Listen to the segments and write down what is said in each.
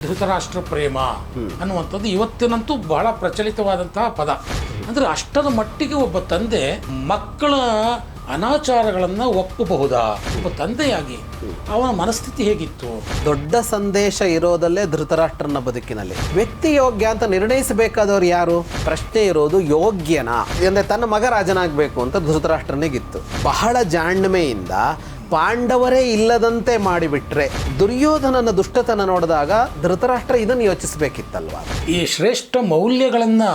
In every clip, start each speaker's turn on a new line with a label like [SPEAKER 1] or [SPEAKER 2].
[SPEAKER 1] ಧೃತರಾಷ್ಟ್ರ ಪ್ರೇಮ ಅನ್ನುವಂಥದ್ದು ಇವತ್ತಿನಂತೂ ಬಹಳ ಪ್ರಚಲಿತವಾದಂತಹ ಪದ. ಅಂದರೆ ಅಷ್ಟರ ಮಟ್ಟಿಗೆ ಒಬ್ಬ ತಂದೆ ಮಕ್ಕಳ ಅನಾಚಾರಗಳನ್ನು ಒಪ್ಪಬಹುದಾ? ಒಬ್ಬ ತಂದೆಯಾಗಿ ಅವನ ಮನಸ್ಥಿತಿ ಹೇಗಿತ್ತು?
[SPEAKER 2] ದೊಡ್ಡ ಸಂದೇಶ ಇರೋದಲ್ಲೇ ಧೃತರಾಷ್ಟ್ರನ ಬದುಕಿನಲ್ಲಿ. ವ್ಯಕ್ತಿ ಯೋಗ್ಯ ಅಂತ ನಿರ್ಣಯಿಸಬೇಕಾದವ್ರು ಯಾರು? ಪ್ರಶ್ನೆ ಇರೋದು ಯೋಗ್ಯನಾ ಅಂದರೆ ತನ್ನ ಮಗ ರಾಜನಾಗಬೇಕು ಅಂತ ಧೃತರಾಷ್ಟ್ರನಿಗಿತ್ತು. ಬಹಳ ಜಾಣ್ಮೆಯಿಂದ ಪಾಂಡವರೇ ಇಲ್ಲದಂತೆ ಮಾಡಿಬಿಟ್ರೆ ದುರ್ಯೋಧನನ ದುಷ್ಟತನ ನೋಡಿದಾಗ ಧೃತರಾಷ್ಟ್ರ ಇದನ್ನು ಯೋಚಿಸಬೇಕಿತ್ತಲ್ವಾ? ಈ
[SPEAKER 1] ಶ್ರೇಷ್ಠ ಮೌಲ್ಯಗಳನ್ನು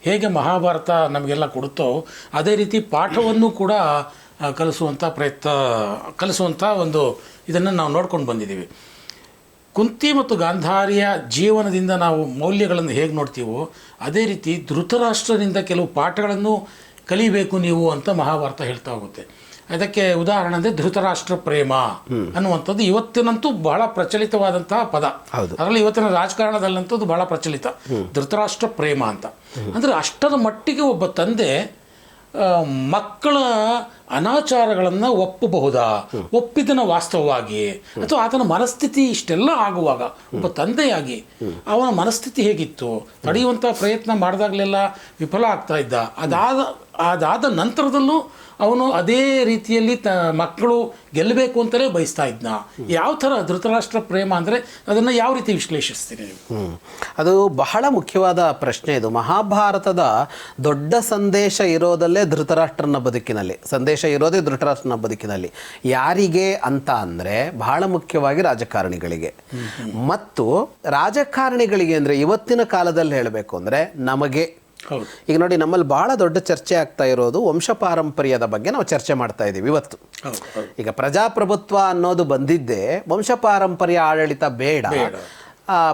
[SPEAKER 1] ಹೇಗೆ ಮಹಾಭಾರತ ನಮಗೆಲ್ಲ ಕೊಡುತ್ತೋ ಅದೇ ರೀತಿ ಪಾಠವನ್ನು ಕೂಡ ಕಲಿಸುವಂಥ ಒಂದು ಇದನ್ನು ನಾವು ನೋಡ್ಕೊಂಡು ಬಂದಿದ್ದೀವಿ. ಕುಂತಿ ಮತ್ತು ಗಾಂಧಾರಿಯ ಜೀವನದಿಂದ ನಾವು ಮೌಲ್ಯಗಳನ್ನು ಹೇಗೆ ನೋಡ್ತೀವೋ ಅದೇ ರೀತಿ ಧೃತರಾಷ್ಟ್ರನಿಂದ ಕೆಲವು ಪಾಠಗಳನ್ನು ಕಲಿಬೇಕು ನೀವು ಅಂತ ಮಹಾಭಾರತ ಹೇಳ್ತಾ ಹೋಗುತ್ತೆ. ಅದಕ್ಕೆ ಉದಾಹರಣೆ ಅಂದರೆ ಧೃತರಾಷ್ಟ್ರ ಪ್ರೇಮ ಅನ್ನುವಂಥದ್ದು ಇವತ್ತಿನಂತೂ ಬಹಳ ಪ್ರಚಲಿತವಾದಂತಹ ಪದ. ಅದರಲ್ಲಿ ಇವತ್ತಿನ ರಾಜಕಾರಣದಲ್ಲಂತೂ ಅದು ಬಹಳ ಪ್ರಚಲಿತ, ಧೃತರಾಷ್ಟ್ರ ಪ್ರೇಮ ಅಂತ. ಅಂದರೆ ಅಷ್ಟರ ಮಟ್ಟಿಗೆ ಒಬ್ಬ ತಂದೆ ಮಕ್ಕಳ ಅನಾಚಾರಗಳನ್ನು ಒಪ್ಪಬಹುದಾ, ಒಪ್ಪಿದನ ವಾಸ್ತವವಾಗಿ, ಅಥವಾ ಆತನ ಮನಸ್ಥಿತಿ ಇಷ್ಟೆಲ್ಲ ಆಗುವಾಗ ಒಬ್ಬ ತಂದೆಯಾಗಿ ಅವನ ಮನಸ್ಥಿತಿ ಹೇಗಿತ್ತು? ತಡೆಯುವಂಥ ಪ್ರಯತ್ನ ಮಾಡಿದಾಗಲೆಲ್ಲ ವಿಫಲ ಆಗ್ತಾ ಇದ್ದ. ಅದಾದ ನಂತರದಲ್ಲೂ ಅವನು ಅದೇ ರೀತಿಯಲ್ಲಿ ಮಕ್ಕಳು ಗೆಲ್ಲಬೇಕು ಅಂತಲೇ ಬಯಸ್ತಾ ಇದ್ನ. ಯಾವ ಥರ ಧೃತರಾಷ್ಟ್ರ ಪ್ರೇಮ ಅಂದರೆ ಅದನ್ನು ಯಾವ ರೀತಿ ವಿಶ್ಲೇಷಿಸ್ತೀರಿ ನೀವು?
[SPEAKER 2] ಅದು ಬಹಳ ಮುಖ್ಯವಾದ ಪ್ರಶ್ನೆ. ಇದು ಮಹಾಭಾರತದ ದೊಡ್ಡ ಸಂದೇಶ ಇರೋದಲ್ಲೇ ಧೃತರಾಷ್ಟ್ರನ ಬದುಕಿನಲ್ಲಿ. ಸಂದೇಶ ಇರೋದೇ ಧೃತರಾಷ್ಟ್ರನ ಬದುಕಿನಲ್ಲಿ. ಯಾರಿಗೆ ಅಂತ ಅಂದರೆ ಬಹಳ ಮುಖ್ಯವಾಗಿ ರಾಜಕಾರಣಿಗಳಿಗೆ. ಮತ್ತು ರಾಜಕಾರಣಿಗಳಿಗೆ ಅಂದರೆ ಇವತ್ತಿನ ಕಾಲದಲ್ಲಿ ಹೇಳಬೇಕು ಅಂದರೆ ನಮಗೆ ಈಗ ನೋಡಿ, ನಮ್ಮಲ್ಲಿ ಬಹಳ ದೊಡ್ಡ ಚರ್ಚೆ ಆಗ್ತಾ ಇರೋದು ವಂಶ ಪಾರಂಪರ್ಯದ ಬಗ್ಗೆ ನಾವು ಚರ್ಚೆ ಮಾಡ್ತಾ ಇದ್ದೀವಿ ಇವತ್ತು. ಈಗ ಪ್ರಜಾಪ್ರಭುತ್ವ ಅನ್ನೋದು ಬಂದಿದ್ದೇ ವಂಶ ಪಾರಂಪರ್ಯ ಆಡಳಿತ ಬೇಡ,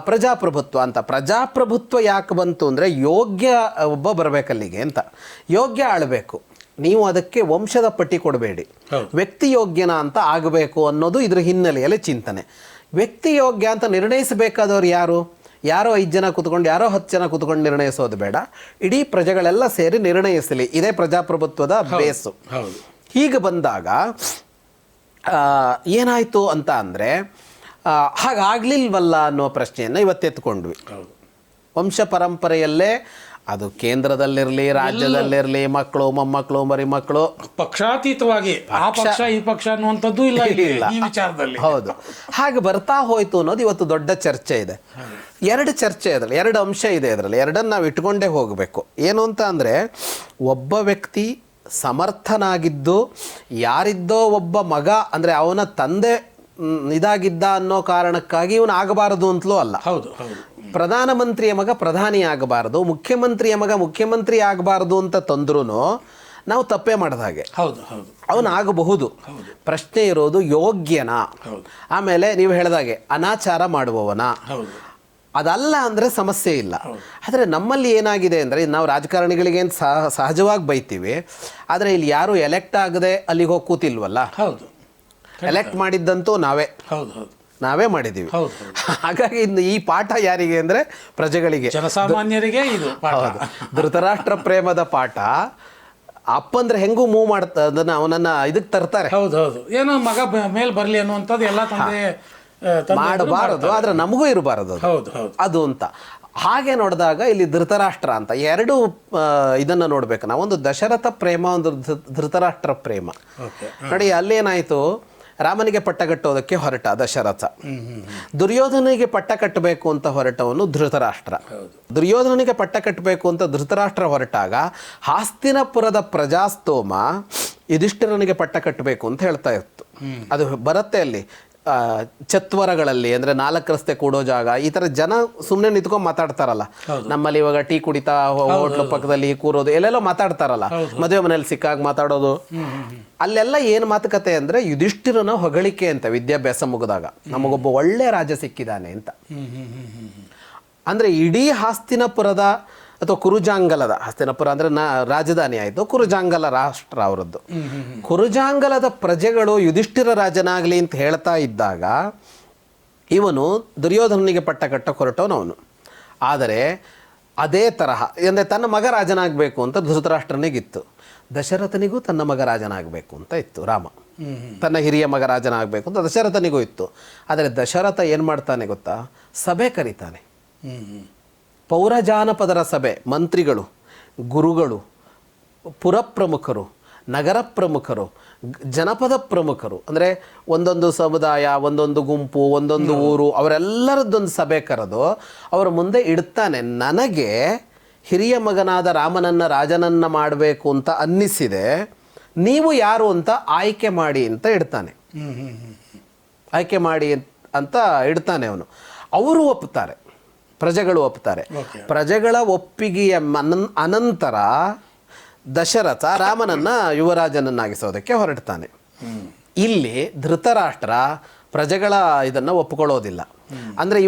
[SPEAKER 2] ಪ್ರಜಾಪ್ರಭುತ್ವ ಅಂತ. ಪ್ರಜಾಪ್ರಭುತ್ವ ಯಾಕೆ ಬಂತು ಅಂದರೆ ಯೋಗ್ಯ ಒಬ್ಬ ಬರಬೇಕಲ್ಲಿಗೆ ಅಂತ, ಯೋಗ್ಯ ಆಳಬೇಕು. ನೀವು ಅದಕ್ಕೆ ವಂಶದ ಪಟ್ಟಿ ಕೊಡಬೇಡಿ, ವ್ಯಕ್ತಿ ಯೋಗ್ಯನ ಅಂತ ಆಗಬೇಕು ಅನ್ನೋದು ಇದ್ರ ಹಿನ್ನೆಲೆಯಲ್ಲಿ ಚಿಂತನೆ. ವ್ಯಕ್ತಿ ಯೋಗ್ಯ ಅಂತ ನಿರ್ಣಯಿಸಬೇಕಾದವ್ರು ಯಾರು? ಯಾರೋ 5 ಜನ ಕೂತ್ಕೊಂಡು ಯಾರೋ 10 ಜನ ಕೂತ್ಕೊಂಡು ನಿರ್ಣಯಿಸೋದು ಬೇಡ, ಇಡೀ ಪ್ರಜೆಗಳೆಲ್ಲ ಸೇರಿ ನಿರ್ಣಯಿಸಲಿ. ಇದೇ ಪ್ರಜಾಪ್ರಭುತ್ವದ ಬೇಸು. ಹೀಗೆ ಬಂದಾಗ ಏನಾಯಿತು ಅಂತ ಅಂದರೆ ಹಾಗಾಗಲಿಲ್ವಲ್ಲ ಅನ್ನೋ ಪ್ರಶ್ನೆಯನ್ನು ಇವತ್ತೆತ್ಕೊಂಡ್ವಿ. ವಂಶ ಪರಂಪರೆಯಲ್ಲೇ ಅದು ಕೇಂದ್ರದಲ್ಲಿರಲಿ, ರಾಜ್ಯದಲ್ಲಿರಲಿ, ಮಕ್ಕಳು, ಮೊಮ್ಮಕ್ಕಳು, ಮರಿಮಕ್ಕಳು,
[SPEAKER 1] ಪಕ್ಷಾತೀತವಾಗಿ ಆ ಪಕ್ಷ ಈ ಪಕ್ಷ ಅನ್ನುವಂಥದ್ದು ಇಲ್ಲ ಈ ವಿಚಾರದಲ್ಲಿ.
[SPEAKER 2] ಹೌದು, ಹಾಗೆ ಬರ್ತಾ ಹೋಯ್ತು ಅನ್ನೋದು ಇವತ್ತು ದೊಡ್ಡ ಚರ್ಚೆ ಇದೆ. 2 ಚರ್ಚೆ ಇದರಲ್ಲಿ, 2 ಅಂಶ ಇದೆ ಇದರಲ್ಲಿ. ಎರಡನ್ನು ನಾವು ಇಟ್ಕೊಂಡೇ ಹೋಗಬೇಕು. ಏನು ಅಂತ ಅಂದರೆ, ಒಬ್ಬ ವ್ಯಕ್ತಿ ಸಮರ್ಥನಾಗಿದ್ದು ಯಾರಿದ್ದೋ ಒಬ್ಬ ಮಗ ಅಂದರೆ ಅವನ ತಂದೆ ಇದಾಗಿದ್ದ ಅನ್ನೋ ಕಾರಣಕ್ಕಾಗಿ ಇವನು ಆಗಬಾರದು ಅಂತಲೂ ಅಲ್ಲ.
[SPEAKER 1] ಹೌದು,
[SPEAKER 2] ಪ್ರಧಾನಮಂತ್ರಿಯ ಮಗ ಪ್ರಧಾನಿ ಆಗಬಾರದು, ಮುಖ್ಯಮಂತ್ರಿಯ ಮಗ ಮುಖ್ಯಮಂತ್ರಿ ಆಗಬಾರದು ಅಂತ ತಂದ್ರೂ ನಾವು ತಪ್ಪೇ ಮಾಡಿದ ಹಾಗೆ. ಅವನು ಆಗಬಹುದು. ಪ್ರಶ್ನೆ ಇರೋದು ಯೋಗ್ಯನಾ. ಆಮೇಲೆ ನೀವು ಹೇಳಿದಾಗೆ ಅನಾಚಾರ ಮಾಡುವವನ, ಅದಲ್ಲ ಅಂದರೆ ಸಮಸ್ಯೆ ಇಲ್ಲ. ಆದರೆ ನಮ್ಮಲ್ಲಿ ಏನಾಗಿದೆ ಅಂದರೆ, ನಾವು ರಾಜಕಾರಣಿಗಳಿಗೇನು ಸಹಜವಾಗಿ ಬೈತೀವಿ, ಆದರೆ ಇಲ್ಲಿ ಯಾರು ಎಲೆಕ್ಟ್ ಆಗದೆ ಅಲ್ಲಿಗೆ ಹೋಗಿ ಕೂತಿಲ್ವಲ್ಲ. ಎಲೆಕ್ಟ್ ಮಾಡಿದ್ದಂತೂ ನಾವೇ ಮಾಡಿದ್ದೀವಿ. ಹಾಗಾಗಿ ಈ ಪಾಠ ಯಾರಿಗೆ ಅಂದರೆ ಪ್ರಜೆಗಳಿಗೆ,
[SPEAKER 1] ಜನಸಾಮಾನ್ಯರಿಗೆ ಇದು
[SPEAKER 2] ಧೃತರಾಷ್ಟ್ರ ಪ್ರೇಮದ ಪಾಠ. ಅಪ್ಪಂದ್ರೆ ಹೆಂಗೂ ಮೂವ್ ಮಾಡ್ತಾ ಅದನ್ನು ಅವನನ್ನು ಇದಕ್ಕೆ ತರ್ತಾರೆ.
[SPEAKER 1] ಏನೋ ಮಗ ಮೇಲೆ ಬರಲಿ ಅನ್ನುವಂಥದ್ದು ಎಲ್ಲ ತಂದೆ
[SPEAKER 2] ಮಾಡಬಾರದು, ಆದರೆ ನಮಗೂ ಇರಬಾರದು ಅದು ಅಂತ. ಹಾಗೆ ನೋಡಿದಾಗ ಇಲ್ಲಿ ಧೃತರಾಷ್ಟ್ರ ಅಂತ 2 ಇದನ್ನು ನೋಡ್ಬೇಕು ನಾವು. ಒಂದು ದಶರಥ ಪ್ರೇಮ, ಒಂದು ಧೃತರಾಷ್ಟ್ರ ಪ್ರೇಮ. ನೋಡಿ, ಅಲ್ಲೇನಾಯಿತು, ರಾಮನಿಗೆ ಪಟ್ಟ ಕಟ್ಟೋದಕ್ಕೆ ಹೊರಟ ದಶರಥ, ದುರ್ಯೋಧನಿಗೆ ಪಟ್ಟ ಕಟ್ಟಬೇಕು ಅಂತ ಹೊರಟವನು ಧೃತರಾಷ್ಟ್ರ. ದುರ್ಯೋಧನಿಗೆ ಪಟ್ಟ ಕಟ್ಟಬೇಕು ಅಂತ ಧೃತರಾಷ್ಟ್ರ ಹೊರಟಾಗ ಹಾಸ್ತಿನಪುರದ ಪ್ರಜಾಸ್ತೋಮ ಯುಧಿಷ್ಠಿರನಿಗೆ ಪಟ್ಟ ಕಟ್ಟಬೇಕು ಅಂತ ಹೇಳ್ತಾ ಇತ್ತು. ಅದು ಬರುತ್ತೆ ಅಲ್ಲಿ ಚತ್ವರಗಳಲ್ಲಿ, ಅಂದರೆ 4 ರಸ್ತೆ ಕೂಡೋ ಜಾಗ. ಈ ಥರ ಜನ ಸುಮ್ಮನೆ ನಿಂತ್ಕೊಂಡು ಮಾತಾಡ್ತಾರಲ್ಲ. ನಮ್ಮಲ್ಲಿ ಇವಾಗ ಟೀ ಕುಡಿತಾ ಹೋಟ್ಲು ಪಕ್ಕದಲ್ಲಿ ಕೂರೋದು, ಎಲ್ಲೆಲ್ಲೋ ಮಾತಾಡ್ತಾರಲ್ಲ, ಮದುವೆ ಮನೇಲಿ ಸಿಕ್ಕಾಗ ಮಾತಾಡೋದು. ಅಲ್ಲೆಲ್ಲ ಏನು ಮಾತುಕತೆ ಅಂದರೆ ಯುಧಿಷ್ಠಿರನ ಹೊಗಳಿಕೆ ಅಂತ. ವಿದ್ಯಾಭ್ಯಾಸ ಮುಗಿದಾಗ ನಮಗೊಬ್ಬ ಒಳ್ಳೆ ರಾಜ ಸಿಕ್ಕಿದ್ದಾನೆ ಅಂತ. ಅಂದರೆ ಇಡೀ ಹಾಸ್ತಿನಪುರದ ಅಥವಾ ಕುರುಜಾಂಗಲದ, ಹಸ್ತಿನಪುರ ಅಂದರೆ ರಾಜಧಾನಿ ಆಯಿತು, ಕುರುಜಾಂಗಲ ರಾಷ್ಟ್ರ ಅವರದ್ದು. ಕುರುಜಾಂಗಲದ ಪ್ರಜೆಗಳು ಯುಧಿಷ್ಠಿರ ರಾಜನಾಗಲಿ ಅಂತ ಹೇಳ್ತಾ ಇದ್ದಾಗ ಇವನು ದುರ್ಯೋಧನನಿಗೆ ಪಟ್ಟ ಕಟ್ಟ ಹೊರಟವನವನು. ಆದರೆ ಅದೇ ತರಹ ಅಂದರೆ ತನ್ನ ಮಗ ರಾಜನಾಗಬೇಕು ಅಂತ ಧೃತರಾಷ್ಟ್ರನಿಗಿತ್ತು. ದಶರಥನಿಗೂ ತನ್ನ ಮಗ ರಾಜನಾಗಬೇಕು ಅಂತ ಇತ್ತು. ರಾಮ ತನ್ನ ಹಿರಿಯ ಮಗ ರಾಜನಾಗಬೇಕು ಅಂತ ದಶರಥನಿಗೂ ಇತ್ತು. ಆದರೆ ದಶರಥ ಏನು ಮಾಡ್ತಾನೆ ಗೊತ್ತಾ? ಸಭೆ ಕರೀತಾನೆ. ಪೌರಜಾನಪದರ ಸಭೆ, ಮಂತ್ರಿಗಳು, ಗುರುಗಳು, ಪುರಪ್ರಮುಖರು, ನಗರ ಪ್ರಮುಖರು, ಜನಪದ ಪ್ರಮುಖರು, ಅಂದರೆ ಒಂದೊಂದು ಸಮುದಾಯ, ಒಂದೊಂದು ಗುಂಪು, ಒಂದೊಂದು ಊರು, ಅವರೆಲ್ಲರದ್ದೊಂದು ಸಭೆ ಕರೆದು ಅವರ ಮುಂದೆ ಇಡ್ತಾನೆ. ನನಗೆ ಹಿರಿಯ ಮಗನಾದ ರಾಮನನ್ನ ರಾಜನನ್ನ ಮಾಡಬೇಕು ಅಂತ ಅನ್ನಿಸಿದೆ, ನೀವು ಯಾರು ಅಂತ ಆಯ್ಕೆ ಮಾಡಿ ಅಂತ ಇಡ್ತಾನೆ. ಆಯ್ಕೆ ಮಾಡಿ ಅಂತ ಇಡ್ತಾನೆ ಅವನು. ಅವರು ಒಪ್ಪುತ್ತಾರೆ, ಪ್ರಜೆಗಳು ಒಪ್ಪುತ್ತಾರೆ. ಪ್ರಜೆಗಳ ಒಪ್ಪಿಗೆಯ ಅನಂತರ ದಶರಥ ರಾಮನನ್ನ ಯುವರಾಜನನ್ನಾಗಿಸೋದಕ್ಕೆ ಹೊರಡ್ತಾನೆ. ಇಲ್ಲಿ ಧೃತರಾಷ್ಟ್ರ ಪ್ರಜೆಗಳ ಇದನ್ನು ಒಪ್ಪಿಕೊಳ್ಳೋದಿಲ್ಲ. ಅಂದರೆ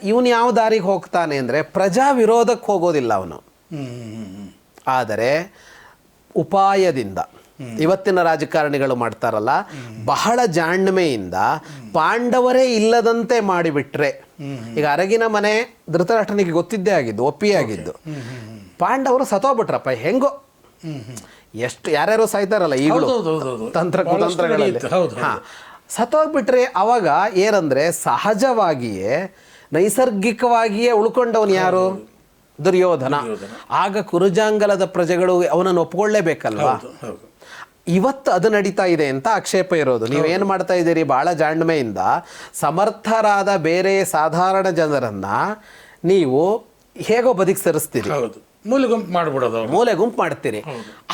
[SPEAKER 2] ಇವನು ಯಾವ ದಾರಿಗೆ ಹೋಗ್ತಾನೆ ಅಂದರೆ ಪ್ರಜಾ ವಿರೋಧಕ್ಕೆ ಹೋಗೋದಿಲ್ಲ ಅವನು. ಆದರೆ ಉಪಾಯದಿಂದ, ಇವತ್ತಿನ ರಾಜಕಾರಣಿಗಳು ಮಾಡ್ತಾರಲ್ಲ, ಬಹಳ ಜಾಣ್ಮೆಯಿಂದ ಪಾಂಡವರೇ ಇಲ್ಲದಂತೆ ಮಾಡಿಬಿಟ್ರೆ, ಈಗ ಅರಗಿನ ಮನೆ ಧೃತರಾಷ್ಟ್ರನಿಗೆ ಗೊತ್ತಿದ್ದೇ ಆಗಿದ್ದು, ಒಪ್ಪಿಯೇ ಆಗಿದ್ದು. ಪಾಂಡವರು ಸತ್ತೋಗ್ಬಿಟ್ರಪ್ಪ, ಹೆಂಗೋ ಎಷ್ಟು ಯಾರ್ಯಾರು ಸಾಯ್ತಾರಲ್ಲ ಈಗಲೂ ತಂತ್ರ ಕುತಂತ್ರಗಳಲ್ಲಿ, ಸತ್ತೋಗ್ಬಿಟ್ರೆ ಅವಾಗ ಏನಂದ್ರೆ ಸಹಜವಾಗಿಯೇ ನೈಸರ್ಗಿಕವಾಗಿಯೇ ಉಳ್ಕೊಂಡವನು ಯಾರು? ದುರ್ಯೋಧನ. ಆಗ ಕುರುಜಾಂಗಲದ ಪ್ರಜೆಗಳು ಅವನನ್ನು ಒಪ್ಕೊಳ್ಳೇಬೇಕಲ್ವಾ? ಇವತ್ತು ಅದು ನಡೀತಾ ಇದೆ ಅಂತ ಆಕ್ಷೇಪ ಇರೋದು. ನೀವೇನು ಮಾಡ್ತಾ ಇದ್ದೀರಿ? ಬಹಳ ಜಾಣ್ಮೆಯಿಂದ ಸಮರ್ಥರಾದ ಬೇರೆ ಸಾಧಾರಣ ಜನರನ್ನ ನೀವು ಹೇಗೋ ಬದಿಗೆ ಸರಿಸ್ತೀರಿ,
[SPEAKER 1] ಮೂಲೆ
[SPEAKER 2] ಗುಂಪು ಮಾಡ್ತೀರಿ.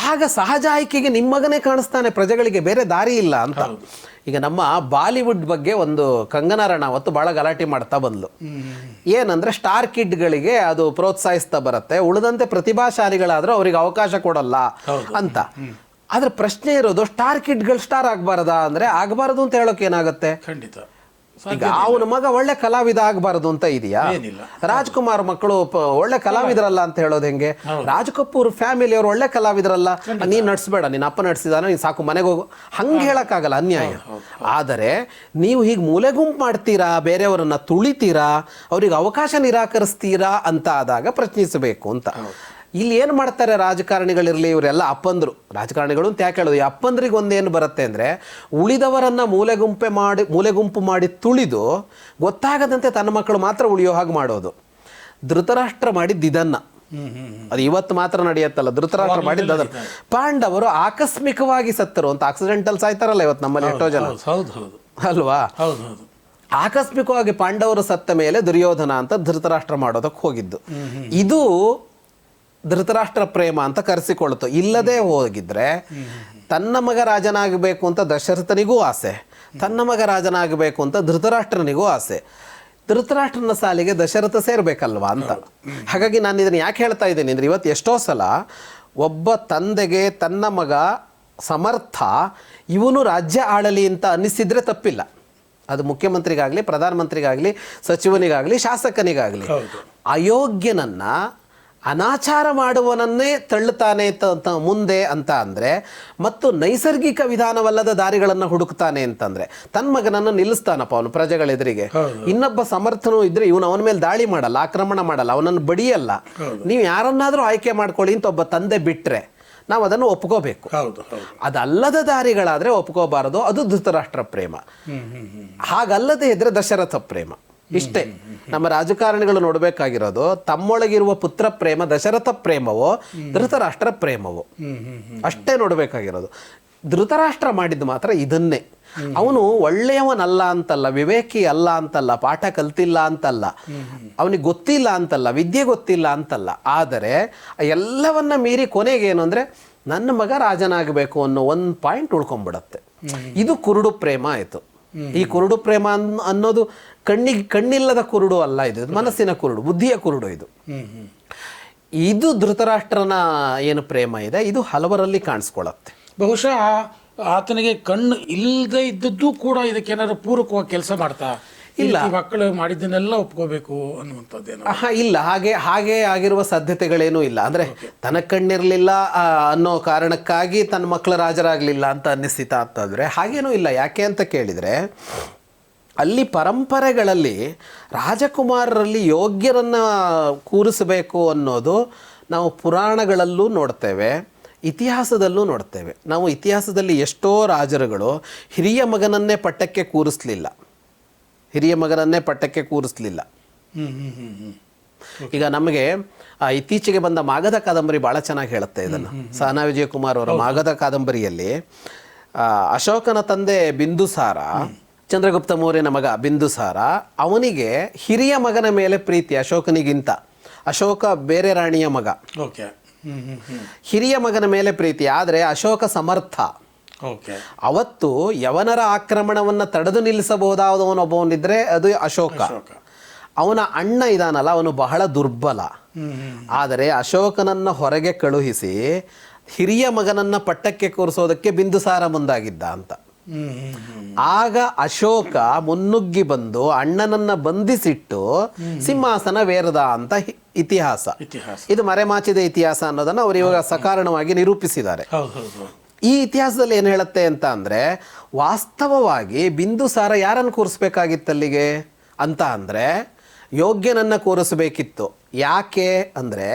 [SPEAKER 2] ಆಗ ಸಹಜ ಆಯ್ಕೆಗೆ ನಿಮ್ಮ ಮಗನೇ ಕಾಣಿಸ್ತಾನೆ ಪ್ರಜೆಗಳಿಗೆ, ಬೇರೆ ದಾರಿ ಇಲ್ಲ ಅಂತ. ಈಗ ನಮ್ಮ ಬಾಲಿವುಡ್ ಬಗ್ಗೆ ಒಂದು ಕಂಗನಾ ರನಾವತ್ ಬಹಳ ಗಲಾಟೆ ಮಾಡ್ತಾ ಬಂದ್ಲು. ಏನಂದ್ರೆ ಸ್ಟಾರ್ ಕಿಡ್ಗಳಿಗೆ ಅದು ಪ್ರೋತ್ಸಾಹಿಸ್ತಾ ಬರುತ್ತೆ, ಉಳಿದಂತೆ ಪ್ರತಿಭಾಶಾಲಿಗಳಾದ್ರೂ ಅವ್ರಿಗೆ ಅವಕಾಶ ಕೊಡಲ್ಲ ಅಂತ. ಆದ್ರೆ ಪ್ರಶ್ನೆ ಇರೋದು, ಸ್ಟಾರ್ ಕಿಡ್ಗಳು ಸ್ಟಾರ್ ಆಗ್ಬಾರದಾ ಅಂದ್ರೆ ಆಗಬಾರದು ಅಂತ ಹೇಳೋಕೆ ಏನಾಗುತ್ತೆ?
[SPEAKER 1] ಖಂಡಿತ.
[SPEAKER 2] ಈಗ ಅವನ ಮಗ ಒಳ್ಳೆ ಕಲಾವಿದ ಆಗಬಾರದು ಅಂತ ಇದೆಯಾ? ರಾಜ್ಕುಮಾರ್ ಮಕ್ಕಳು ಒಳ್ಳೆ ಕಲಾವಿದರಲ್ಲ ಅಂತ ಹೇಳೋದು ಹೆಂಗೆ? ರಾಜ್ ಕಪೂರ್ ಫ್ಯಾಮಿಲಿ ಅವ್ರು ಒಳ್ಳೆ ಕಲಾವಿದರಲ್ಲ, ನೀನ್ ನಡ್ಸ್ಬೇಡ, ನಿನ್ನ ಅಪ್ಪ ನಡ್ಸಿದಾನ, ನೀನ್ ಸಾಕು ಮನೆಗೆ ಹೋಗು, ಹಂಗೆ ಹೇಳಕ್ಕಾಗಲ್ಲ, ಅನ್ಯಾಯ. ಆದರೆ ನೀವು ಹೀಗೆ ಮೂಲೆ ಗುಂಪು ಮಾಡ್ತೀರಾ, ಬೇರೆಯವರನ್ನ ತುಳಿತೀರಾ, ಅವ್ರಿಗೆ ಅವಕಾಶ ನಿರಾಕರಿಸ್ತೀರಾ ಅಂತ ಆದಾಗ ಪ್ರಶ್ನಿಸಬೇಕು ಅಂತ. ಇಲ್ಲಿ ಏನು ಮಾಡ್ತಾರೆ ರಾಜಕಾರಣಿಗಳಿರಲಿ, ಇವರೆಲ್ಲ ಅಪ್ಪಂದ್ರು, ರಾಜಕಾರಣಿಗಳು ಅಂತ ಯಾಕೆ ಹೇಳೋದು, ಈ ಅಪ್ಪಂದ್ರಿಗೆ ಒಂದೇನು ಬರುತ್ತೆ ಅಂದರೆ, ಉಳಿದವರನ್ನ ಮೂಲೆ ಗುಂಪು ಮಾಡಿ ತುಳಿದು ಗೊತ್ತಾಗದಂತೆ ತನ್ನ ಮಕ್ಕಳು ಮಾತ್ರ ಉಳಿಯೋ ಹಾಗೆ ಮಾಡೋದು. ಧೃತರಾಷ್ಟ್ರ ಮಾಡಿದ್ದು ಇದನ್ನ. ಅದು ಇವತ್ತು ಮಾತ್ರ ನಡೆಯುತ್ತಲ್ಲ, ಧೃತರಾಷ್ಟ್ರ ಮಾಡಿದ್ದು ಅದನ್ನ. ಪಾಂಡವರು ಆಕಸ್ಮಿಕವಾಗಿ ಸತ್ತರು ಅಂತ, ಆಕ್ಸಿಡೆಂಟಲ್ ಸಾಯ್ತಾರಲ್ಲ ಇವತ್ತು ನಮ್ಮಲ್ಲಿ ಎಷ್ಟೋ ಜನ, ಅಲ್ವಾ? ಆಕಸ್ಮಿಕವಾಗಿ ಪಾಂಡವರು ಸತ್ತ ಮೇಲೆ ದುರ್ಯೋಧನ ಅಂತ ಧೃತರಾಷ್ಟ್ರ ಮಾಡೋದಕ್ಕೆ ಹೋಗಿದ್ದು. ಇದು ಧೃತರಾಷ್ಟ್ರ ಪ್ರೇಮ ಅಂತ ಕರೆಸಿಕೊಳ್ತು. ಇಲ್ಲದೆ ಹೋಗಿದ್ರೆ ತನ್ನ ಮಗ ರಾಜನಾಗಬೇಕು ಅಂತ ದಶರಥನಿಗೂ ಆಸೆ, ತನ್ನ ಮಗ ರಾಜನಾಗಬೇಕು ಅಂತ ಧೃತರಾಷ್ಟ್ರನಿಗೂ ಆಸೆ. ಧೃತರಾಷ್ಟ್ರನ ಸಾಲಿಗೆ ದಶರಥ ಸೇರ್ಬೇಕಲ್ವಾ ಅಂತ. ಹಾಗಾಗಿ ನಾನು ಇದನ್ನು ಯಾಕೆ ಹೇಳ್ತಾ ಇದ್ದೀನಿ ಅಂದರೆ, ಇವತ್ತು ಎಷ್ಟೋ ಸಲ ಒಬ್ಬ ತಂದೆಗೆ ತನ್ನ ಮಗ ಸಮರ್ಥ, ಇವನು ರಾಜ್ಯ ಆಳಲಿ ಅಂತ ಅನ್ನಿಸಿದ್ರೆ ತಪ್ಪಿಲ್ಲ. ಅದು ಮುಖ್ಯಮಂತ್ರಿಗಾಗಲಿ, ಪ್ರಧಾನಮಂತ್ರಿಗಾಗಲಿ, ಸಚಿವನಿಗಾಗಲಿ, ಶಾಸಕನಿಗಾಗಲಿ. ಅಯೋಗ್ಯನನ್ನ, ಅನಾಚಾರ ಮಾಡುವನನ್ನೇ ತಳ್ಳುತ್ತಾನೆ ಮುಂದೆ ಅಂತ ಅಂದರೆ, ಮತ್ತು ನೈಸರ್ಗಿಕ ವಿಧಾನವಲ್ಲದ ದಾರಿಗಳನ್ನು ಹುಡುಕ್ತಾನೆ ಅಂತಂದರೆ, ತನ್ನ ಮಗನನ್ನು ನಿಲ್ಲಿಸ್ತಾನಪ್ಪ ಅವನು ಪ್ರಜೆಗಳೆದುರಿಗೆ. ಇನ್ನೊಬ್ಬ ಸಮರ್ಥನೂ ಇದ್ರೆ ಇವನು ಅವನ ಮೇಲೆ ದಾಳಿ ಮಾಡಲ್ಲ, ಆಕ್ರಮಣ ಮಾಡಲ್ಲ, ಅವನನ್ನು ಬಡಿಯಲ್ಲ. ನೀವು ಯಾರನ್ನಾದರೂ ಆಯ್ಕೆ ಮಾಡ್ಕೊಳ್ಳಿ ಅಂತ ಒಬ್ಬ ತಂದೆ ಬಿಟ್ಟರೆ ನಾವು ಅದನ್ನು ಒಪ್ಕೋಬೇಕು. ಅದಲ್ಲದ ದಾರಿಗಳಾದರೆ ಒಪ್ಕೋಬಾರದು. ಅದು ಧೃತರಾಷ್ಟ್ರ ಪ್ರೇಮ. ಹಾಗಲ್ಲದೆ ಇದ್ರೆ ದಶರಥ ಪ್ರೇಮ. ಇಷ್ಟೇ ನಮ್ಮ ರಾಜಕಾರಣಿಗಳು ನೋಡಬೇಕಾಗಿರೋದು. ತಮ್ಮೊಳಗಿರುವ ಪುತ್ರ ಪ್ರೇಮ ದಶರಥ ಪ್ರೇಮವೋ ಧೃತರಾಷ್ಟ್ರ ಪ್ರೇಮವೋ, ಅಷ್ಟೇ ನೋಡಬೇಕಾಗಿರೋದು. ಧೃತರಾಷ್ಟ್ರ ಮಾಡಿದ್ದು ಮಾತ್ರ ಇದನ್ನೇ. ಅವನು ಒಳ್ಳೆಯವನಲ್ಲ ಅಂತಲ್ಲ, ವಿವೇಕಿ ಅಲ್ಲ ಅಂತಲ್ಲ, ಪಾಠ ಕಲ್ತಿಲ್ಲ ಅಂತಲ್ಲ, ಅವನಿಗೆ ಗೊತ್ತಿಲ್ಲ ಅಂತಲ್ಲ, ವಿದ್ಯೆ ಗೊತ್ತಿಲ್ಲ ಅಂತಲ್ಲ. ಆದರೆ ಎಲ್ಲವನ್ನ ಮೀರಿ ಕೊನೆಗೇನು ಅಂದರೆ, ನನ್ನ ಮಗ ರಾಜನಾಗಬೇಕು ಅನ್ನೋ ಒಂದು ಪಾಯಿಂಟ್ ಉಳ್ಕೊಂಡ್ಬಿಡತ್ತೆ. ಇದು ಕುರುಡು ಪ್ರೇಮ ಆಯಿತು. ಈ ಕುರುಡು ಪ್ರೇಮ ಅನ್ನೋದು ಕಣ್ಣಿಲ್ಲದ ಕುರುಡು ಅಲ್ಲ, ಇದು ಮನಸ್ಸಿನ ಕುರುಡು, ಬುದ್ಧಿಯ ಕುರುಡು. ಇದು ಧೃತರಾಷ್ಟ್ರನ ಏನು ಪ್ರೇಮ ಇದೆ, ಇದು ಹಲವರಲ್ಲಿ ಕಾಣಿಸ್ಕೊಳ್ಳುತ್ತೆ.
[SPEAKER 1] ಬಹುಶಃ ಆತನಿಗೆ ಕಣ್ಣು ಇಲ್ಲದೆ ಇದ್ದದ್ದು ಕೂಡ ಇದಕ್ಕೇನಾದ್ರು ಪೂರಕವಾಗಿ ಕೆಲಸ ಮಾಡ್ತಾ ಇಲ್ಲ, ಮಕ್ಕಳು ಮಾಡಿದ್ದನ್ನೆಲ್ಲ ಒಪ್ಕೋಬೇಕು ಅನ್ನುವಂಥದ್ದೇನು
[SPEAKER 2] ಇಲ್ಲ. ಹಾಗೆ ಆಗಿರುವ ಸಾಧ್ಯತೆಗಳೇನೂ ಇಲ್ಲ. ಅಂದರೆ ತನ್ನ ಕಣ್ಣಿರಲಿಲ್ಲ ಅನ್ನೋ ಕಾರಣಕ್ಕಾಗಿ ತನ್ನ ಮಕ್ಕಳ ರಾಜರಾಗಲಿಲ್ಲ ಅಂತ ಅನ್ನಿಸ್ತಾ ಅಂತಂದರೆ ಹಾಗೇನೂ ಇಲ್ಲ. ಯಾಕೆ ಅಂತ ಕೇಳಿದರೆ, ಅಲ್ಲಿ ಪರಂಪರೆಗಳಲ್ಲಿ ರಾಜಕುಮಾರರಲ್ಲಿ ಯೋಗ್ಯರನ್ನು ಕೂರಿಸಬೇಕು ಅನ್ನೋದು ನಾವು ಪುರಾಣಗಳಲ್ಲೂ ನೋಡ್ತೇವೆ, ಇತಿಹಾಸದಲ್ಲೂ ನೋಡ್ತೇವೆ. ನಾವು ಇತಿಹಾಸದಲ್ಲಿ ಎಷ್ಟೋ ರಾಜರುಗಳು ಹಿರಿಯ ಮಗನನ್ನೇ ಪಟ್ಟಕ್ಕೆ ಕೂರಿಸಲಿಲ್ಲ. ಈಗ ನಮಗೆ ಇತ್ತೀಚೆಗೆ ಬಂದ ಮಾಗಧ ಕಾದಂಬರಿ ಬಹಳ ಚೆನ್ನಾಗಿ ಹೇಳುತ್ತೆ ಇದನ್ನು. ಸಹನಾ ವಿಜಯಕುಮಾರ್ ಅವರ ಮಾಗಧ ಕಾದಂಬರಿಯಲ್ಲಿ ಅಶೋಕನ ತಂದೆ ಬಿಂದುಸಾರ, ಚಂದ್ರಗುಪ್ತ ಮೌರ್ಯನ ಮಗ ಬಿಂದುಸಾರ, ಅವನಿಗೆ ಹಿರಿಯ ಮಗನ ಮೇಲೆ ಪ್ರೀತಿ ಅಶೋಕನಿಗಿಂತ. ಅಶೋಕ ಬೇರೆ ರಾಣಿಯ ಮಗ, ಹಿರಿಯ ಮಗನ ಮೇಲೆ ಪ್ರೀತಿ. ಆದರೆ ಅಶೋಕ ಸಮರ್ಥ. ಅವತ್ತು ಯವನರ ಆಕ್ರಮಣವನ್ನು ತಡೆದು ನಿಲ್ಲಿಸಬಹುದಾದವನೊಬ್ಬವನಿದ್ರೆ ಅದು ಅಶೋಕ. ಅವನ ಅಣ್ಣ ಇದಾನಲ್ಲ, ಅವನು ಬಹಳ ದುರ್ಬಲ. ಆದರೆ ಅಶೋಕನನ್ನ ಹೊರಗೆ ಕಳುಹಿಸಿ ಹಿರಿಯ ಮಗನನ್ನ ಪಟ್ಟಕ್ಕೆ ಕೂರಿಸೋದಕ್ಕೆ ಬಿಂದುಸಾರ ಮುಂದಾಗಿದ್ದ ಅಂತ. ಆಗ ಅಶೋಕ ಮುನ್ನುಗ್ಗಿ ಬಂದು ಅಣ್ಣನನ್ನ ಬಂಧಿಸಿಟ್ಟು ಸಿಂಹಾಸನವೇರದ ಅಂತ ಇತಿಹಾಸ. ಇದು ಮರೆಮಾಚಿದ ಇತಿಹಾಸ ಅನ್ನೋದನ್ನ ಅವರು ಇವಾಗ ಸಕಾರಣವಾಗಿ ನಿರೂಪಿಸಿದ್ದಾರೆ. ಈ ಇತಿಹಾಸದಲ್ಲಿ ಏನು ಹೇಳುತ್ತೆ ಅಂತ ಅಂದ್ರೆ, ವಾಸ್ತವವಾಗಿ ಬಿಂದುಸಾರ ಯಾರನ್ನು ಕೂರಿಸ್ಬೇಕಾಗಿತ್ತು ಅಲ್ಲಿಗೆ ಅಂತ ಅಂದ್ರೆ ಯೋಗ್ಯನನ್ನ ಕೂರಿಸಬೇಕಿತ್ತು. ಯಾಕೆ ಅಂದ್ರೆ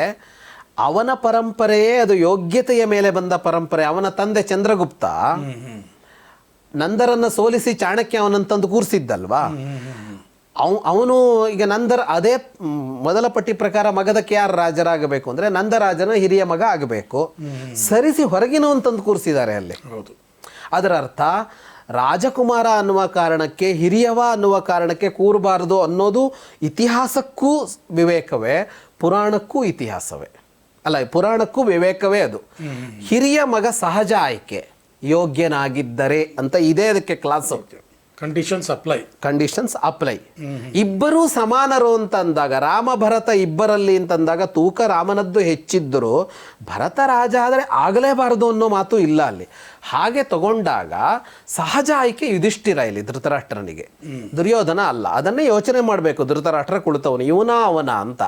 [SPEAKER 2] ಅವನ ಪರಂಪರೆಯೇ ಅದು ಯೋಗ್ಯತೆಯ ಮೇಲೆ ಬಂದ ಪರಂಪರೆ. ಅವನ ತಂದೆ ಚಂದ್ರಗುಪ್ತ ನಂದರನ್ನ ಸೋಲಿಸಿ ಚಾಣಕ್ಯ ಅವನಂತಂದು ಕೂರಿಸಿದ್ದಲ್ವಾ. ಅವನು ಈಗ ನಂದರ ಅದೇ ಮೊದಲ ಪಟ್ಟಿ ಪ್ರಕಾರ ಮಗಧಕ್ಕೆ ಯಾರು ರಾಜರಾಗಬೇಕು ಅಂದ್ರೆ ನಂದರಾಜನ ಹಿರಿಯ ಮಗ ಆಗಬೇಕು. ಸರಿಸಿ ಹೊರಗಿನವನ್ ತಂದು ಕೂರಿಸಿದ್ದಾರೆ ಅಲ್ಲಿ. ಅದರ ಅರ್ಥ ರಾಜಕುಮಾರ ಅನ್ನುವ ಕಾರಣಕ್ಕೆ, ಹಿರಿಯವ ಅನ್ನುವ ಕಾರಣಕ್ಕೆ ಕೂರಬಾರದು ಅನ್ನೋದು ಇತಿಹಾಸಕ್ಕೂ ವಿವೇಕವೇ, ಪುರಾಣಕ್ಕೂ ಇತಿಹಾಸವೇ ಅಲ್ಲ, ಪುರಾಣಕ್ಕೂ ವಿವೇಕವೇ ಅದು. ಹಿರಿಯ ಮಗ ಸಹಜ ಆಯ್ಕೆ, ಯೋಗ್ಯನಾಗಿದ್ದರೆ ಅಂತ ಇದೇ ಅದಕ್ಕೆ ಕ್ಲಾಸ್. Conditions apply. ಇಬ್ಬರೂ ಸಮಾನರು ಅಂತ ಅಂದಾಗ, ರಾಮ ಭರತ ಇಬ್ಬರಲ್ಲಿ ಅಂತಂದಾಗ ತೂಕ ರಾಮನದ್ದು ಹೆಚ್ಚಿದ್ದರೂ ಭರತ ರಾಜ ಆದರೆ ಆಗಲೇಬಾರದು ಅನ್ನೋ ಮಾತು ಇಲ್ಲ ಅಲ್ಲಿ. ಹಾಗೆ ತಗೊಂಡಾಗ ಸಹಜ ಆಯ್ಕೆ ಯುಧಿಷ್ಠಿರ ಇಲ್ಲಿ ಧೃತರಾಷ್ಟ್ರನಿಗೆ, ದುರ್ಯೋಧನ ಅಲ್ಲ. ಅದನ್ನೇ ಯೋಚನೆ ಮಾಡಬೇಕು. ಧೃತರಾಷ್ಟ್ರ ಕುಳಿತವನು ಇವನ ಅವನ ಅಂತ.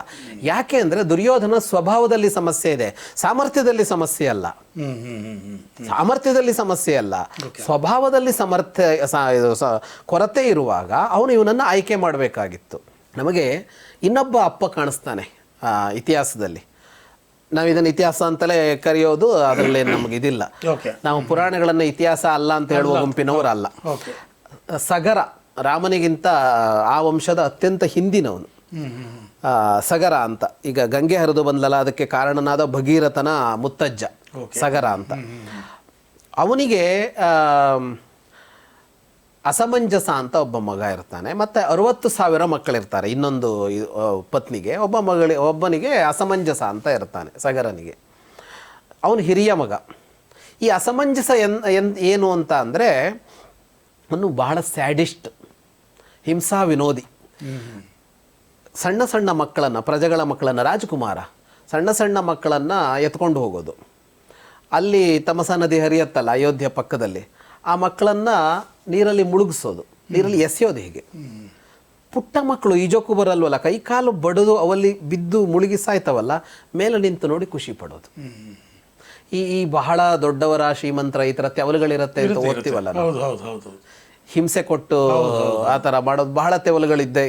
[SPEAKER 2] ಯಾಕೆ ಅಂದ್ರೆ ದುರ್ಯೋಧನ ಸ್ವಭಾವದಲ್ಲಿ ಸಮಸ್ಯೆ ಇದೆ, ಸಾಮರ್ಥ್ಯದಲ್ಲಿ ಸಮಸ್ಯೆ ಅಲ್ಲ. ಸಾಮರ್ಥ್ಯದಲ್ಲಿ ಸಮಸ್ಯೆ ಅಲ್ಲ, ಸ್ವಭಾವದಲ್ಲಿ ಕೊರತೆ ಇರುವಾಗ ಅವನು ಇವನನ್ನು ಆಯ್ಕೆ ಮಾಡಬೇಕಾಗಿತ್ತು. ನಮಗೆ ಇನ್ನೊಬ್ಬ ಅಪ್ಪ ಕಾಣಿಸ್ತಾನೆ ಇತಿಹಾಸದಲ್ಲಿ. ನಾವು ಇದನ್ನು ಇತಿಹಾಸ ಅಂತಲೇ ಕರೆಯೋದು, ಅದರಲ್ಲಿ ನಮಗೆ ಇದಿಲ್ಲ. ನಾವು ಪುರಾಣಗಳನ್ನು ಇತಿಹಾಸ ಅಲ್ಲ ಅಂತ ಹೇಳುವ ಗುಂಪಿನವರಲ್ಲ. ಸಗರ ರಾಮನಿಗಿಂತ ಆ ವಂಶದ ಅತ್ಯಂತ ಹಿಂದಿನವನು ಸಗರ ಅಂತ. ಈಗ ಗಂಗೆ ಹರಿದು ಬಂದಲ್ಲ, ಅದಕ್ಕೆ ಕಾರಣನಾದ ಭಗೀರಥನ ಮುತ್ತಜ್ಜ ಸಗರ ಅಂತ. ಅವನಿಗೆ ಅಸಮಂಜಸ ಅಂತ ಒಬ್ಬ ಮಗ ಇರ್ತಾನೆ, ಮತ್ತು 60,000 ಮಕ್ಕಳಿರ್ತಾರೆ. ಇನ್ನೊಂದು ಪತ್ನಿಗೆ ಒಬ್ಬನಿಗೆ ಅಸಮಂಜಸ ಅಂತ ಇರ್ತಾನೆ ಸಗರನಿಗೆ. ಅವನು ಹಿರಿಯ ಮಗ. ಈ ಅಸಮಂಜಸ ಏನು ಅಂತ ಅಂದರೆ, ಅವನು ಬಹಳ ಸ್ಯಾಡಿಸ್ಟ್, ಹಿಂಸಾ ವಿನೋದಿ. ಸಣ್ಣ ಸಣ್ಣ ಮಕ್ಕಳನ್ನು, ಪ್ರಜೆಗಳ ಮಕ್ಕಳನ್ನು, ರಾಜಕುಮಾರ ಸಣ್ಣ ಸಣ್ಣ ಮಕ್ಕಳನ್ನು ಎತ್ಕೊಂಡು ಹೋಗೋದು. ಅಲ್ಲಿ ತಮಸ ನದಿ ಹರಿಯತ್ತಲ್ಲ ಅಯೋಧ್ಯೆ ಪಕ್ಕದಲ್ಲಿ, ಆ ಮಕ್ಕಳನ್ನು ನೀರಲ್ಲಿ ಮುಳುಗಿಸೋದು, ನೀರಲ್ಲಿ ಎಸೆಯೋದು. ಹೀಗೆ ಪುಟ್ಟ ಮಕ್ಕಳು ಈಜೋಕ್ಕೂ ಬರಲ್ವಲ್ಲ, ಕೈಕಾಲು ಬಡಿದು ಅವಲ್ಲಿ ಬಿದ್ದು ಮುಳುಗಿ ಸಾಯ್ತವಲ್ಲ, ಮೇಲೆ ನಿಂತು ನೋಡಿ ಖುಷಿ ಪಡೋದು. ಈ ಬಹಳ ದೊಡ್ಡವರ ಶ್ರೀಮಂತರ ಈ ಥರ ತೆವಲುಗಳಿರುತ್ತೆ ಅಂತ ಓದ್ತೀವಲ್ಲ, ಹಿಂಸೆ ಕೊಟ್ಟು ಆ ಥರ ಮಾಡೋದು ಬಹಳ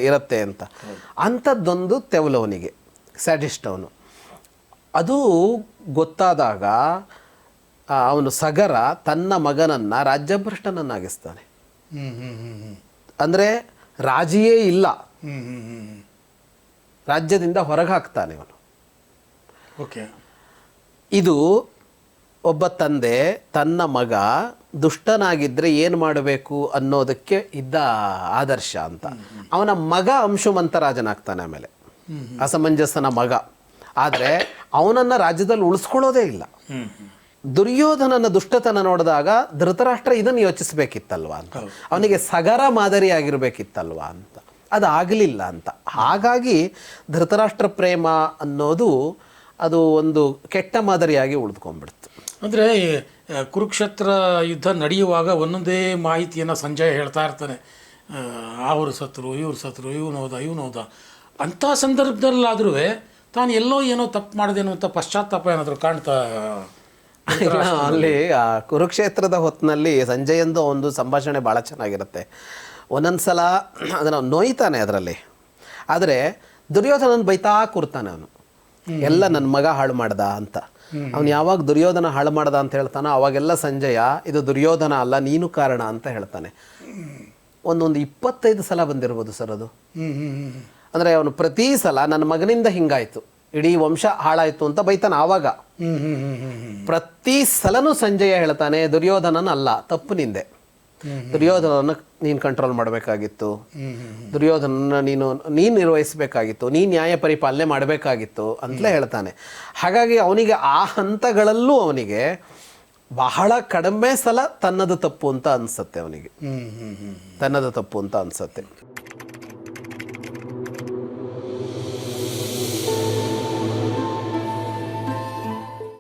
[SPEAKER 2] ಇರುತ್ತೆ ಅಂತ. ಅಂಥದ್ದೊಂದು ತೆವಲವನಿಗೆ, ಸ್ಯಾಡಿಸ್ಟ್ ಅವನು. ಅದು ಗೊತ್ತಾದಾಗ ಅವನು ಸಗರ ತನ್ನ ಮಗನನ್ನು ರಾಜ್ಯಭ್ರಷ್ಟನನ್ನಾಗಿಸ್ತಾನೆ. ಅಂದರೆ ರಾಜಿಯೇ ಇಲ್ಲ, ರಾಜ್ಯದಿಂದ ಹೊರಗೆ ಹಾಕ್ತಾನೆ ಅವನು. ಇದು ಒಬ್ಬ ತಂದೆ ತನ್ನ ಮಗ ದುಷ್ಟನಾಗಿದ್ದರೆ ಏನು ಮಾಡಬೇಕು ಅನ್ನೋದಕ್ಕೆ ಇದ್ದ ಆದರ್ಶ ಅಂತ. ಅವನ ಮಗ ಅಂಶುಮಂತರಾಜನಾಗ್ತಾನೆ ಆಮೇಲೆ, ಅಸಮಂಜಸನ ಮಗ. ಆದರೆ ಅವನನ್ನು ರಾಜ್ಯದಲ್ಲಿ ಉಳಿಸ್ಕೊಳ್ಳೋದೇ ಇಲ್ಲ. ದುರ್ಯೋಧನನ ದುಷ್ಟತನ ನೋಡಿದಾಗ ಧೃತರಾಷ್ಟ್ರ ಇದನ್ನು ಯೋಚಿಸಬೇಕಿತ್ತಲ್ವಾ ಅಂತ, ಅವನಿಗೆ ಸಗರ ಮಾದರಿ ಆಗಿರಬೇಕಿತ್ತಲ್ವಾ ಅಂತ. ಅದು ಆಗಲಿಲ್ಲ ಅಂತ. ಹಾಗಾಗಿ ಧೃತರಾಷ್ಟ್ರ ಪ್ರೇಮ ಅನ್ನೋದು ಅದು ಒಂದು ಕೆಟ್ಟ ಮಾದರಿಯಾಗಿ ಉಳಿದುಕೊಂಡ್ಬಿಡ್ತು.
[SPEAKER 1] ಅಂದರೆ ಕುರುಕ್ಷೇತ್ರ ಯುದ್ಧ ನಡೆಯುವಾಗ ಒಂದೊಂದೇ ಮಾಹಿತಿಯನ್ನು ಸಂಜಯ್ ಹೇಳ್ತಾ ಇರ್ತಾನೆ. ಅವರು ಸತ್ರು, ಇವ್ರು ಸತ್ರು, ಇವನು ಹೌದ ಅಂಥ ಸಂದರ್ಭದಲ್ಲಾದ್ರೂ ತಾನು ಎಲ್ಲೋ ಏನೋ ತಪ್ಪು ಮಾಡಿದೇನೋ ಅಂತ ಪಶ್ಚಾತ್ತಾಪ ಏನಾದರೂ ಕಾಣ್ತಾ
[SPEAKER 2] ಅಲ್ಲಿ ಕುರುಕ್ಷೇತ್ರದ ಹೊತ್ತಿನಲ್ಲಿ ಸಂಜಯಂದು ಒಂದು ಸಂಭಾಷಣೆ ಭಾಳ ಚೆನ್ನಾಗಿರುತ್ತೆ. ಒಂದೊಂದ್ಸಲ ಅದನ್ನು ನೋಯ್ತಾನೆ ಅದರಲ್ಲಿ. ಆದರೆ ದುರ್ಯೋಧನನ ಬೈತಾ ಕೂರ್ತಾನೆ ಅವನು, ಎಲ್ಲ ನನ್ನ ಮಗ ಹಾಳು ಮಾಡ್ದ ಅಂತ. ಅವನು ಯಾವಾಗ ದುರ್ಯೋಧನ ಹಾಳು ಮಾಡ್ದ ಅಂತ ಹೇಳ್ತಾನೋ ಅವಾಗೆಲ್ಲ ಸಂಜಯ ಇದು ದುರ್ಯೋಧನ ಅಲ್ಲ, ನೀನು ಕಾರಣ ಅಂತ ಹೇಳ್ತಾನೆ. ಒಂದೊಂದು 25 ಸಲ ಬಂದಿರ್ಬೋದು ಸರ್ ಅದು. ಅಂದರೆ ಅವನು ಪ್ರತಿ ಸಲ ನನ್ನ ಮಗನಿಂದ ಹಿಂಗಾಯ್ತು, ಇಡೀ ವಂಶ ಹಾಳಾಯ್ತು ಅಂತ ಬೈತಾನೆ. ಆವಾಗ ಪ್ರತಿ ಸಲನೂ ಸಂಜಯ ಹೇಳ್ತಾನೆ, ದುರ್ಯೋಧನನ ಅಲ್ಲ, ತಪ್ಪು ನಿಂದೆ. ದುರ್ಯೋಧನನ ನೀನು ಕಂಟ್ರೋಲ್ ಮಾಡಬೇಕಾಗಿತ್ತು, ದುರ್ಯೋಧನನ ನೀನು ನಿರ್ವಹಿಸಬೇಕಾಗಿತ್ತು, ನೀನು ನ್ಯಾಯ ಪರಿಪಾಲನೆ ಮಾಡಬೇಕಾಗಿತ್ತು ಅಂತಲೇ ಹೇಳ್ತಾನೆ. ಹಾಗಾಗಿ ಅವನಿಗೆ ಆ ಹಂತಗಳಲ್ಲೂ ಅವನಿಗೆ ಬಹಳ ಕಡಿಮೆ ಸಲ ತನ್ನದು ತಪ್ಪು ಅಂತ ಅನ್ಸತ್ತೆ, ಅವನಿಗೆ ತನ್ನದು ತಪ್ಪು ಅಂತ ಅನ್ಸತ್ತೆ.